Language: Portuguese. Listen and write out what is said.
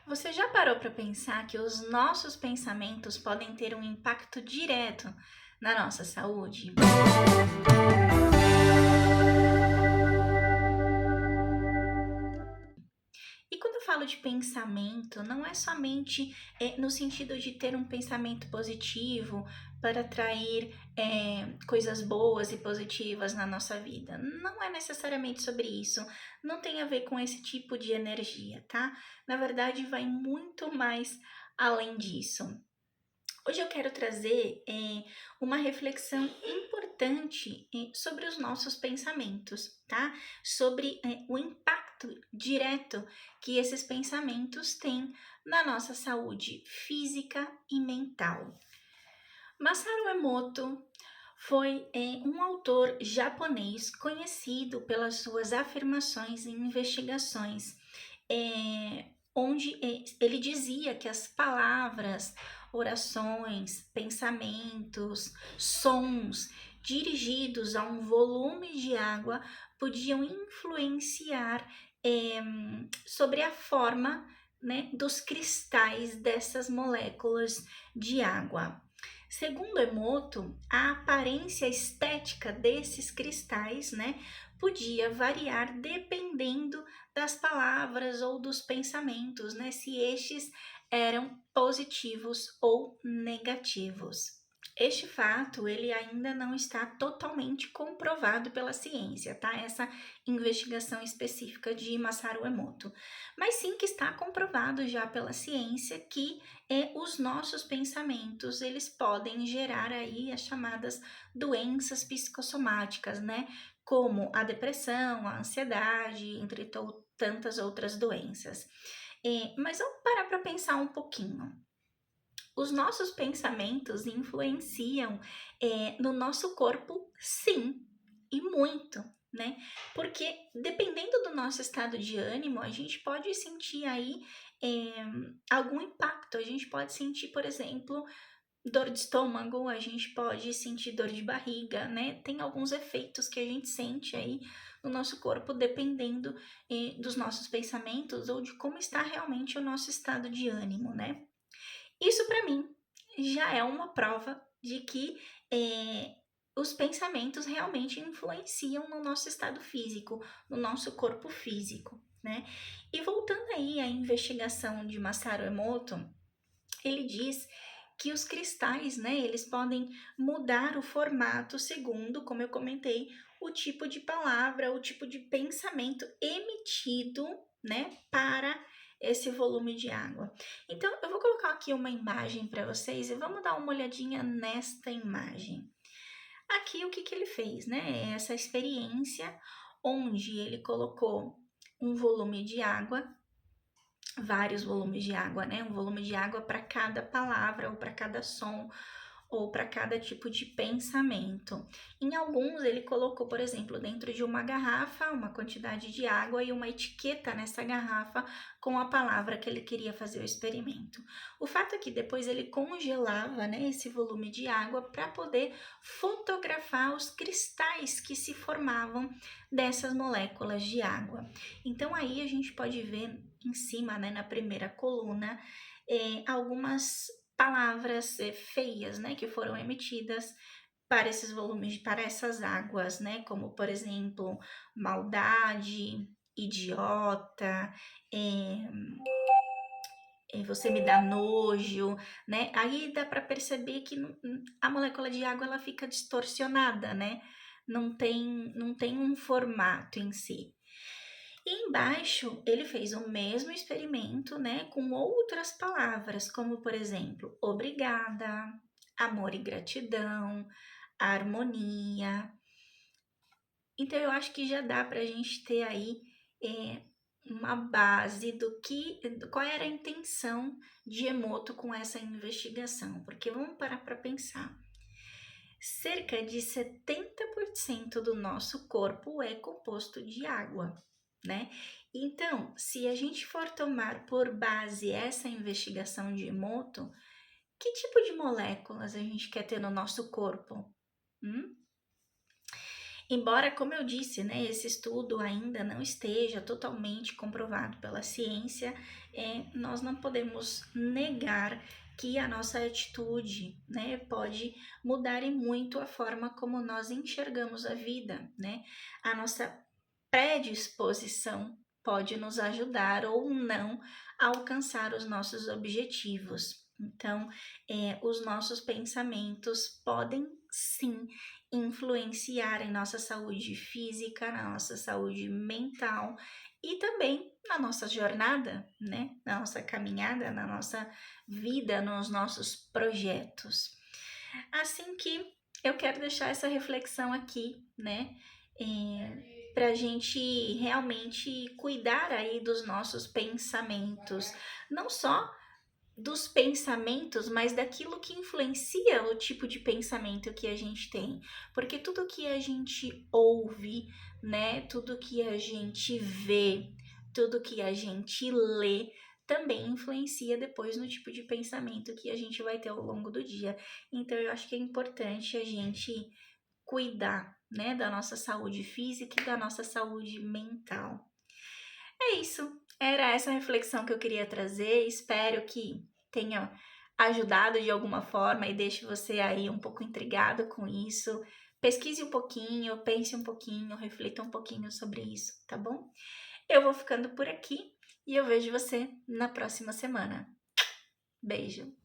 Você já parou para pensar que os nossos pensamentos podem ter um impacto direto na nossa saúde? E quando eu falo de pensamento, não é somente no sentido de ter um pensamento positivo para atrair coisas boas e positivas na nossa vida. Não é necessariamente sobre isso. Não tem a ver com esse tipo de energia, tá? Na verdade, vai muito mais além disso. Hoje eu quero trazer uma reflexão importante sobre os nossos pensamentos, tá? Sobre o impacto direto que esses pensamentos têm na nossa saúde física e mental. Masaru Emoto foi um autor japonês conhecido pelas suas afirmações e investigações, onde ele dizia que as palavras, orações, pensamentos, sons dirigidos a um volume de água podiam influenciar sobre a forma, né, dos cristais dessas moléculas de água. Segundo Emoto, a aparência estética desses cristais, né, podia variar dependendo das palavras ou dos pensamentos, né, se estes eram positivos ou negativos. Este fato, ele ainda não está totalmente comprovado pela ciência, tá? Essa investigação específica de Masaru Emoto. Mas sim que está comprovado já pela ciência que os nossos pensamentos, eles podem gerar aí as chamadas doenças psicossomáticas, né? Como a depressão, a ansiedade, entre tantas outras doenças. Mas vamos parar para pensar um pouquinho. Os nossos pensamentos influenciam no nosso corpo, sim, e muito, né? Porque dependendo do nosso estado de ânimo, a gente pode sentir aí algum impacto. A gente pode sentir, por exemplo, dor de estômago, a gente pode sentir dor de barriga, né? Tem alguns efeitos que a gente sente aí no nosso corpo, dependendo dos nossos pensamentos ou de como está realmente o nosso estado de ânimo, né? Isso para mim já é uma prova de que os pensamentos realmente influenciam no nosso estado físico, no nosso corpo físico, né? E voltando aí à investigação de Masaru Emoto, ele diz que os cristais, né, eles podem mudar o formato segundo, como eu comentei, o tipo de palavra, o tipo de pensamento emitido, né, para esse volume de água. Então, eu vou colocar aqui uma imagem para vocês e vamos dar uma olhadinha nesta imagem. Aqui o que que ele fez, né? Essa experiência onde ele colocou um volume de água, vários volumes de água, né? Um volume de água para cada palavra ou para cada som ou para cada tipo de pensamento. Em alguns, ele colocou, por exemplo, dentro de uma garrafa, uma quantidade de água e uma etiqueta nessa garrafa com a palavra que ele queria fazer o experimento. O fato é que depois ele congelava, né, esse volume de água para poder fotografar os cristais que se formavam dessas moléculas de água. Então aí a gente pode ver em cima, né, na primeira coluna, algumas palavras feias, né, que foram emitidas para esses volumes, para essas águas, né, como por exemplo, maldade, idiota, você me dá nojo, né? Aí dá para perceber que a molécula de água ela fica distorcionada, né? Não tem um formato em si. E embaixo ele fez o mesmo experimento, né, com outras palavras, como por exemplo, obrigada, amor e gratidão, harmonia. Então eu acho que já dá para a gente ter aí uma base qual era a intenção de Emoto com essa investigação, porque vamos parar para pensar. Cerca de 70% do nosso corpo é composto de água, né? Então, se a gente for tomar por base essa investigação de Emoto, que tipo de moléculas a gente quer ter no nosso corpo? Hum? Embora, como eu disse, né, esse estudo ainda não esteja totalmente comprovado pela ciência, nós não podemos negar que a nossa atitude, né, pode mudar e muito a forma como nós enxergamos a vida, né? A nossa predisposição pode nos ajudar ou não a alcançar os nossos objetivos. Então, os nossos pensamentos podem sim influenciar em nossa saúde física, na nossa saúde mental e também na nossa jornada, né? Na nossa caminhada, na nossa vida, nos nossos projetos. Assim que eu quero deixar essa reflexão aqui, né? Para a gente realmente cuidar aí dos nossos pensamentos, não só dos pensamentos, mas daquilo que influencia o tipo de pensamento que a gente tem. Porque tudo que a gente ouve, né, tudo que a gente vê, tudo que a gente lê, também influencia depois no tipo de pensamento que a gente vai ter ao longo do dia. Então eu acho que é importante a gente cuidar, né, da nossa saúde física e da nossa saúde mental. É isso. Era essa reflexão que eu queria trazer. Espero que tenha ajudado de alguma forma e deixe você aí um pouco intrigado com isso. Pesquise um pouquinho, pense um pouquinho, reflita um pouquinho sobre isso, tá bom? Eu vou ficando por aqui e eu vejo você na próxima semana. Beijo!